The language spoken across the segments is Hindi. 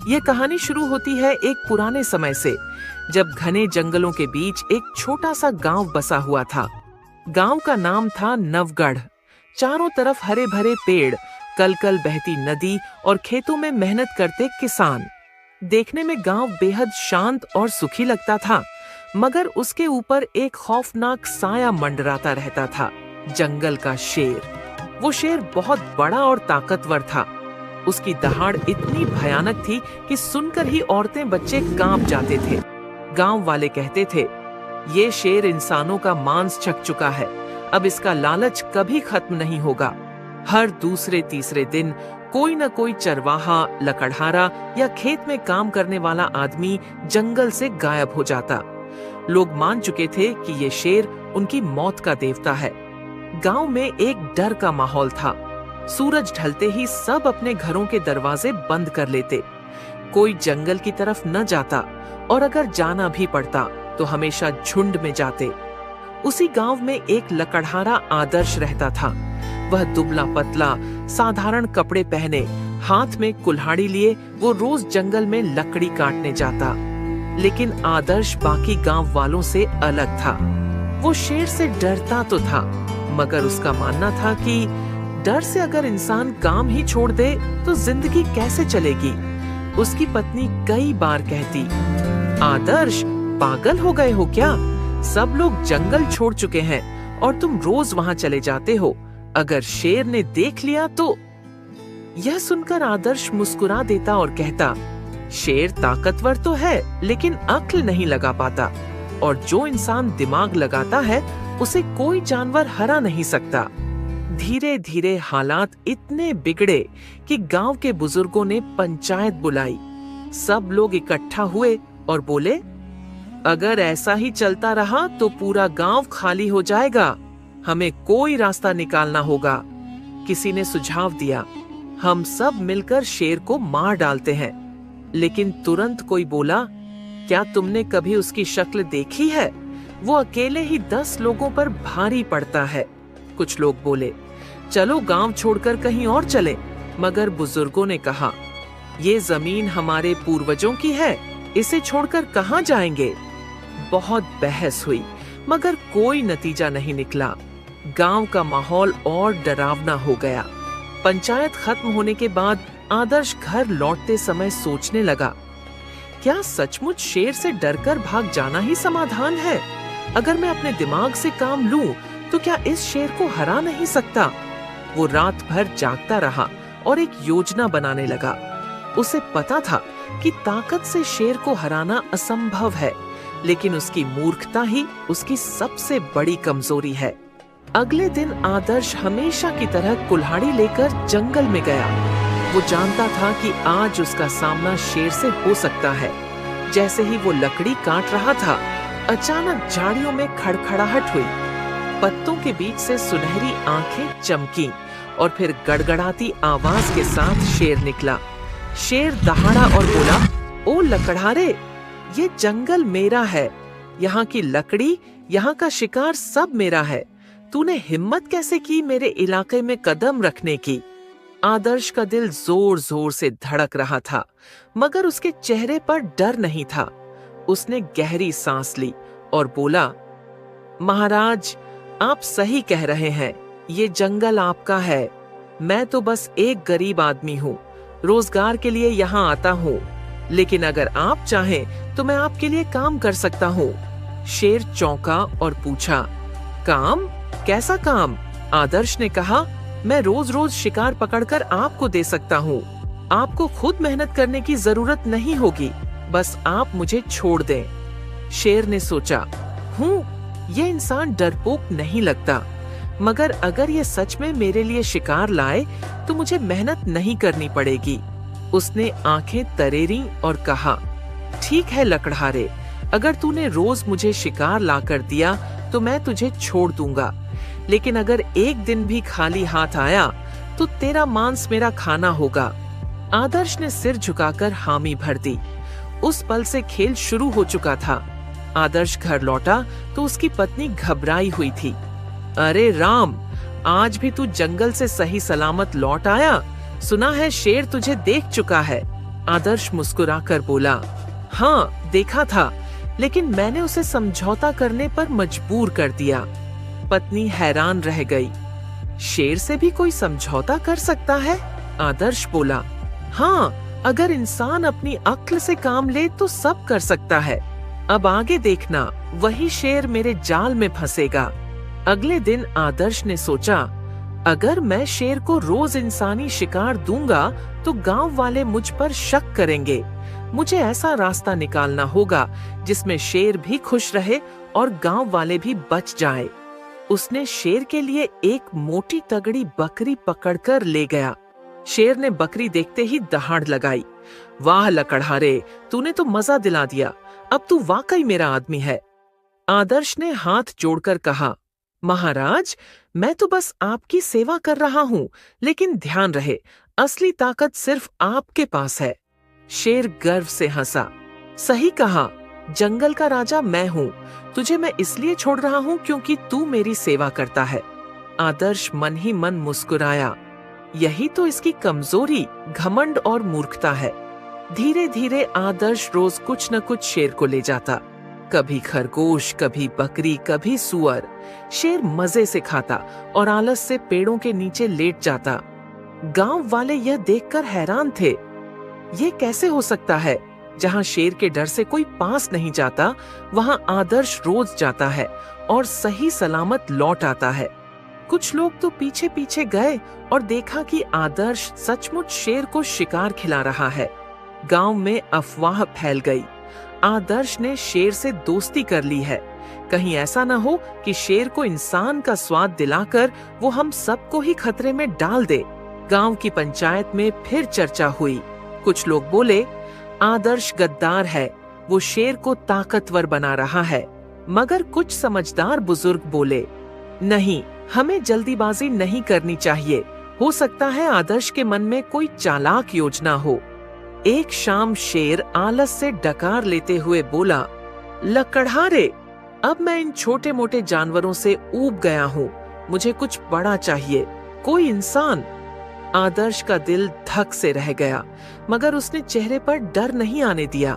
ये कहानी शुरू होती है एक पुराने समय से, जब घने जंगलों के बीच एक छोटा सा गांव बसा हुआ था। गांव का नाम था नवगढ़। चारों तरफ हरे भरे पेड़, कल कल बहती नदी और खेतों में मेहनत करते किसान। देखने में गांव बेहद शांत और सुखी लगता था, मगर उसके ऊपर एक खौफनाक साया मंडराता रहता था, जंगल का शेर। वो शेर बहुत बड़ा और ताकतवर था। उसकी दहाड़ इतनी भयानक थी कि सुनकर ही औरतें बच्चे कांप जाते थे। गांव वाले कहते थे, ये शेर इंसानों का मांस छक चुका है, अब इसका लालच कभी खत्म नहीं होगा। हर दूसरे तीसरे दिन कोई न कोई चरवाहा, लकड़हारा या खेत में काम करने वाला आदमी जंगल से गायब हो जाता। लोग मान चुके थे कि ये शेर उनकी मौत का देवता है। गांव में एक डर का माहौल था। सूरज ढलते ही सब अपने घरों के दरवाजे बंद कर लेते। कोई जंगल की तरफ न जाता, और अगर जाना भी पड़ता तो हमेशा झुंड में जाते। उसी गांव में एक लकड़हारा आदर्श रहता था। वह दुबला पतला, साधारण कपड़े पहने, हाथ में कुल्हाड़ी लिए वो रोज जंगल में लकड़ी काटने जाता। लेकिन आदर्श बाकी गांव वालों से अलग था। वो शेर से डरता तो था, मगर उसका मानना था कि डर से अगर इंसान काम ही छोड़ दे तो जिंदगी कैसे चलेगी। उसकी पत्नी कई बार कहती, आदर्श, पागल हो गए हो क्या? सब लोग जंगल छोड़ चुके हैं और तुम रोज वहां चले जाते हो। अगर शेर ने देख लिया तो। यह सुनकर आदर्श मुस्कुरा देता और कहता, शेर ताकतवर तो है, लेकिन अक्ल नहीं लगा पाता, और जो इंसान दिमाग लगाता है उसे कोई जानवर हरा नहीं सकता। धीरे धीरे हालात इतने बिगड़े कि गांव के बुजुर्गों ने पंचायत बुलाई। सब लोग इकट्ठा हुए और बोले, अगर ऐसा ही चलता रहा तो पूरा गांव खाली हो जाएगा। हमें कोई रास्ता निकालना होगा। किसी ने सुझाव दिया, हम सब मिलकर शेर को मार डालते हैं। लेकिन तुरंत कोई बोला, क्या तुमने कभी उसकी शक्ल देखी है? वो अकेले ही 10 लोगों पर भारी पड़ता है। कुछ लोग बोले, चलो गांव छोड़कर कहीं और चलें। मगर बुजुर्गों ने कहा, ये जमीन हमारे पूर्वजों की है, इसे छोड़कर कहां जाएंगे? बहुत बहस हुई, मगर कोई नतीजा नहीं निकला। गांव का माहौल और डरावना हो गया। पंचायत खत्म होने के बाद आदर्श घर लौटते समय सोचने लगा, क्या सचमुच शेर से डरकर भाग जाना ही समाधान है? अगर मैं अपने दिमाग से काम लूं तो क्या इस शेर को हरा नहीं सकता? वो रात भर जागता रहा और एक योजना बनाने लगा। उसे पता था कि ताकत से शेर को हराना असंभव है, लेकिन उसकी मूर्खता ही उसकी सबसे बड़ी कमजोरी है। अगले दिन आदर्श हमेशा की तरह कुल्हाड़ी लेकर जंगल में गया। वो जानता था कि आज उसका सामना शेर से हो सकता है। जैसे ही वो लकड़ी काट रहा था, अचानक झाड़ियों में खड़खड़ाहट हुई। पत्तों के बीच से सुनहरी आंखें चमकी और फिर गड़गड़ाती आवाज के साथ शेर निकला। शेर दहाड़ा और बोला, ओ लकड़हारे, ये जंगल मेरा है। यहाँ की लकड़ी, यहाँ का शिकार सब मेरा है। तूने हिम्मत कैसे की मेरे इलाके में कदम रखने की? आदर्श का दिल जोर जोर से धड़क रहा था, मगर उसके चेहरे पर डर नहीं था। उसने गहरी सांस ली और बोला, महाराज, आप सही कह रहे हैं, ये जंगल आपका है। मैं तो बस एक गरीब आदमी हूँ, रोजगार के लिए यहाँ आता हूँ। लेकिन अगर आप चाहें तो मैं आपके लिए काम कर सकता हूँ। शेर चौंका और पूछा, काम? कैसा काम? आदर्श ने कहा, मैं रोज रोज शिकार पकड़कर आपको दे सकता हूँ। आपको खुद मेहनत करने की जरूरत नहीं होगी, बस आप मुझे छोड़ दें। शेर ने सोचा, ये इंसान डरपोक नहीं लगता, मगर अगर ये सच में मेरे लिए शिकार लाए तो मुझे मेहनत नहीं करनी पड़ेगी। उसने आंखें तरेरी और कहा, ठीक है लकड़हारे, अगर तूने रोज मुझे शिकार लाकर दिया तो मैं तुझे छोड़ दूंगा। लेकिन अगर एक दिन भी खाली हाथ आया तो तेरा मांस मेरा खाना होगा। आदर्श ने सिर झुकाकर हामी भर दी। उस पल से खेल शुरू हो चुका था। आदर्श घर लौटा तो उसकी पत्नी घबराई हुई थी। अरे राम, आज भी तू जंगल से सही सलामत लौट आया? सुना है शेर तुझे देख चुका है। आदर्श मुस्कुराकर बोला, हाँ देखा था, लेकिन मैंने उसे समझौता करने पर मजबूर कर दिया। पत्नी हैरान रह गई। शेर से भी कोई समझौता कर सकता है? आदर्श बोला, हाँ, अगर इंसान अपनी अक्ल से काम ले तो सब कर सकता है। अब आगे देखना, वही शेर मेरे जाल में फंसेगा। अगले दिन आदर्श ने सोचा, अगर मैं शेर को रोज इंसानी शिकार दूंगा तो गांव वाले मुझ पर शक करेंगे। मुझे ऐसा रास्ता निकालना होगा जिसमें शेर भी खुश रहे और गांव वाले भी बच जाए। उसने शेर के लिए एक मोटी तगड़ी बकरी पकड़कर ले गया। शेर ने बकरी देखते ही दहाड़ लगाई। वाह लकड़हारे, तूने तो मजा दिला दिया, अब तू वाकई मेरा आदमी है। आदर्श ने हाथ जोड़कर कहा, महाराज, मैं तो बस आपकी सेवा कर रहा हूँ, लेकिन ध्यान रहे, असली ताकत सिर्फ आपके पास है। शेर गर्व से हंसा, सही कहा, जंगल का राजा मैं हूँ। तुझे मैं इसलिए छोड़ रहा हूँ क्योंकि तू मेरी सेवा करता है। आदर्श मन ही मन मुस्कुराया। यही तो इसकी कमजोरी, घमंड और मूर्खता है। धीरे धीरे आदर्श रोज कुछ न कुछ शेर को ले जाता। कभी खरगोश, कभी बकरी, कभी सुअर। शेर मजे से खाता और आलस से पेड़ों के नीचे लेट जाता। गांव वाले यह देखकर हैरान थे। ये कैसे हो सकता है? जहां शेर के डर से कोई पास नहीं जाता, वहां आदर्श रोज जाता है और सही सलामत लौट आता है। कुछ लोग तो पीछे पीछे गए और देखा कि आदर्श सचमुच शेर को शिकार खिला रहा है। गांव में अफवाह फैल गई, आदर्श ने शेर से दोस्ती कर ली है। कहीं ऐसा न हो कि शेर को इंसान का स्वाद दिलाकर वो हम सबको ही खतरे में डाल दे। गांव की पंचायत में फिर चर्चा हुई। कुछ लोग बोले, आदर्श गद्दार है, वो शेर को ताकतवर बना रहा है। मगर कुछ समझदार बुजुर्ग बोले, नहीं, हमें जल्दीबाजी नहीं करनी चाहिए। हो सकता है आदर्श के मन में कोई चालाक योजना हो। एक शाम शेर आलस से डकार लेते हुए बोला, लकड़हारे, अब मैं इन छोटे मोटे जानवरों से ऊब गया हूँ। मुझे कुछ बड़ा चाहिए, कोई इंसान। आदर्श का दिल धक से रह गया, मगर उसने चेहरे पर डर नहीं आने दिया।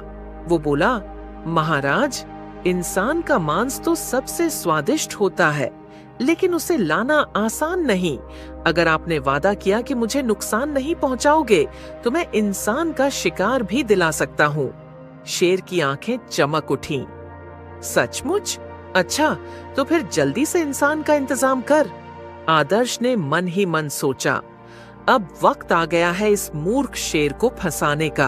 वो बोला, महाराज, इंसान का मांस तो सबसे स्वादिष्ट होता है, लेकिन उसे लाना आसान नहीं। अगर आपने वादा किया कि मुझे नुकसान नहीं पहुंचाओगे, तो मैं इंसान का शिकार भी दिला सकता हूँ। शेर की आंखें चमक उठीं। सचमुच? अच्छा, तो फिर जल्दी से इंसान का इंतजाम कर। आदर्श ने मन ही मन सोचा, अब वक्त आ गया है इस मूर्ख शेर को फंसाने का।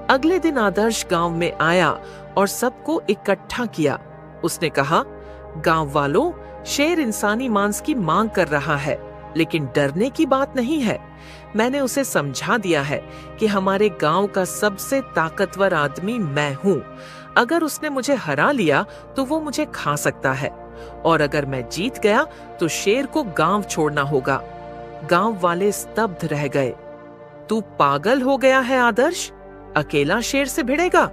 अगले दिन आदर्श गांव में आया और सबको इकट्ठा किया। उसने कहा, गांव वालों, शेर इंसानी मांस की मांग कर रहा है, लेकिन डरने की बात नहीं है। मैंने उसे समझा दिया है कि हमारे गांव का सबसे ताकतवर आदमी मैं हूँ। अगर उसने मुझे हरा लिया तो वो मुझे खा सकता है, और अगर मैं जीत गया तो शेर को गांव छोड़ना होगा। गांव वाले स्तब्ध रह गए। तू पागल हो गया है आदर्श? अकेला शेर से भिड़ेगा?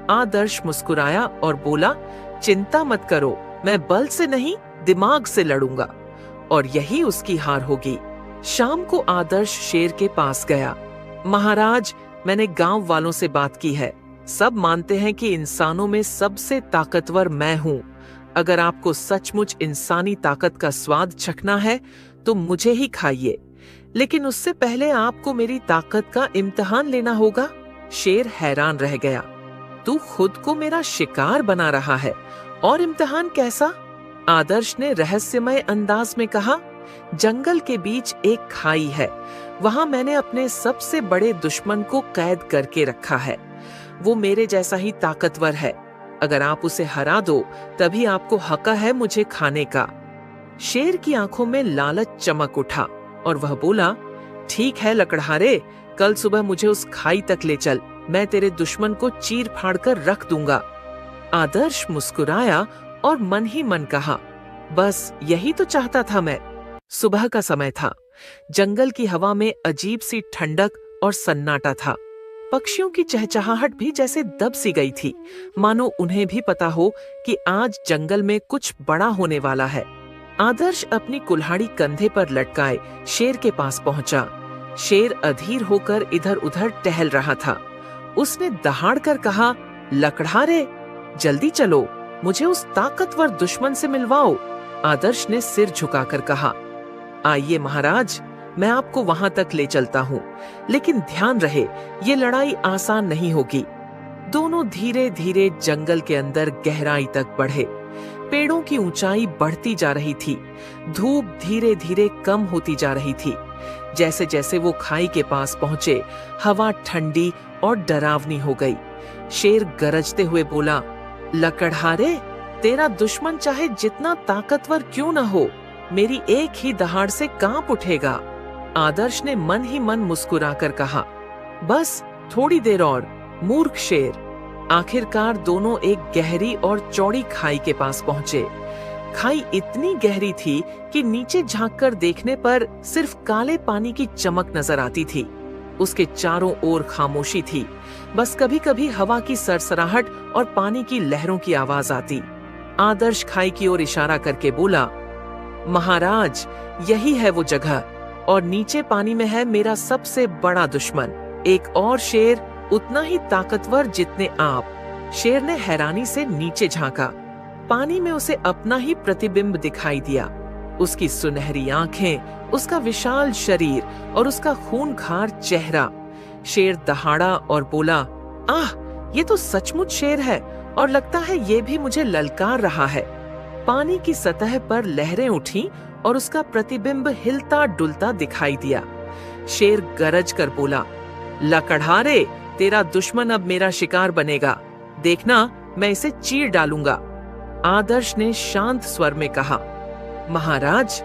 आदर्श मुस्कुराया और बोला, चिंता मत करो, मैं बल से नहीं, दिमाग से लड़ूंगा, और यही उसकी हार होगी। शाम को आदर्श शेर के पास गया। महाराज, मैंने गांव वालों से बात की है। सब मानते हैं कि इंसानों में सबसे ताकतवर मैं हूँ। अगर आपको सचमुच इंसानी ताकत का स्वाद चखना है तो मुझे ही खाइए, लेकिन उससे पहले आपको मेरी ताकत का इम्तिहान लेना होगा। शेर हैरान रह गया। तू खुद को मेरा शिकार बना रहा है, और इम्तिहान कैसा? आदर्श ने रहस्यमय अंदाज में कहा, जंगल के बीच एक खाई है, वहां मैंने अपने सबसे बड़े दुश्मन को कैद करके रखा है। वो मेरे जैसा ही ताकतवर है। अगर आप उसे हरा दो, तभी आपको हक है मुझे खाने का। शेर की आंखों में लालच चमक उठा और वह बोला, ठीक है लकड़हारे, कल सुबह मुझे उस खाई तक ले चल, मैं तेरे दुश्मन को चीर फाड़ कर रख दूंगा। आदर्श मुस्कुराया और मन ही मन कहा, बस यही तो चाहता था मैं। सुबह का समय था। जंगल की हवा में अजीब सी ठंडक और सन्नाटा था। पक्षियों की चहचहाहट भी जैसे दब सी गई थी, मानो उन्हें भी पता हो कि आज जंगल में कुछ बड़ा होने वाला है। आदर्श अपनी कुल्हाड़ी कंधे पर लटकाए शेर के पास पहुंचा। शेर अधीर होकर इधर उधर टहल रहा था। उसने दहाड़ कर कहा, लकड़हारे, जल्दी चलो, मुझे उस ताकतवर दुश्मन से मिलवाओ। आदर्श ने सिर झुकाकर कहा, आइए महाराज, मैं आपको वहां तक ले चलता हूँ, लेकिन ध्यान रहे ये लड़ाई आसान नहीं होगी। दोनों धीरे धीरे जंगल के अंदर गहराई तक बढ़े। पेड़ों की ऊंचाई बढ़ती जा रही थी, धूप धीरे धीरे कम होती जा रही थी। जैसे जैसे वो खाई के पास पहुंचे, हवा ठंडी और डरावनी हो गई। शेर गरजते हुए बोला, लकड़हारे, तेरा दुश्मन चाहे जितना ताकतवर क्यों न हो, मेरी एक ही दहाड़ से कांप उठेगा। आदर्श ने मन ही मन मुस्कुराकर कहा, बस थोड़ी देर और, मूर्ख शेर। आखिरकार दोनों एक गहरी और चौड़ी खाई के पास पहुंचे। खाई इतनी गहरी थी कि नीचे झांककर देखने पर सिर्फ काले पानी की चमक नजर आती थी। उसके चारों ओर खामोशी थी, बस कभी कभी हवा की सरसराहट और पानी की लहरों की आवाज आती। आदर्श खाई की ओर इशारा करके बोला, महाराज, यही है वो जगह, और नीचे पानी में है मेरा सबसे बड़ा दुश्मन, एक और शेर, उतना ही ताकतवर जितने आप। शेर ने हैरानी से नीचे झांका। पानी में उसे अपना ही प्रतिबिंब दिखाई दिया। उसकी सुनहरी आंखें, उसका विशाल शरीर और उसका खूंखार चेहरा। शेर दहाड़ा और बोला, आह, ये तो सचमुच शेर है, और लगता है ये भी मुझे ललकार रहा है। पानी की सतह पर लहरें उठी और उसका प्रतिबिंब हिलता डुलता दिखाई दिया। शेर गरज कर बोला, लकड़हारे, तेरा दुश्मन अब मेरा शिकार बनेगा, देखना मैं इसे चीर डालूंगा। आदर्श ने शांत स्वर में कहा, महाराज,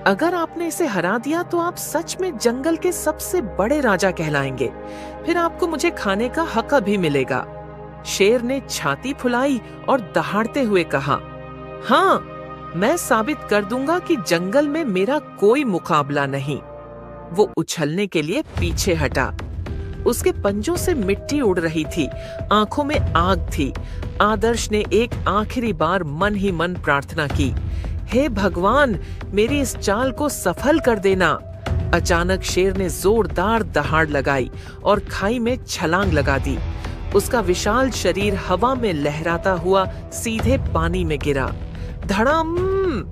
अगर आपने इसे हरा दिया तो आप सच में जंगल के सबसे बड़े राजा कहलाएंगे, फिर आपको मुझे खाने का हक भी मिलेगा। शेर ने छाती फुलाई और दहाड़ते हुए कहा, हाँ, मैं साबित कर दूंगा कि जंगल में मेरा कोई मुकाबला नहीं। वो उछलने के लिए पीछे हटा। उसके पंजों से मिट्टी उड़ रही थी, आंखों में आग थी। आदर्श ने एक आखिरी बार मन ही मन प्रार्थना की, हे भगवान, मेरी इस चाल को सफल कर देना। अचानक शेर ने जोरदार दहाड़ लगाई और खाई में छलांग लगा दी। उसका विशाल शरीर हवा में लहराता हुआ सीधे पानी में गिरा। धड़ाम!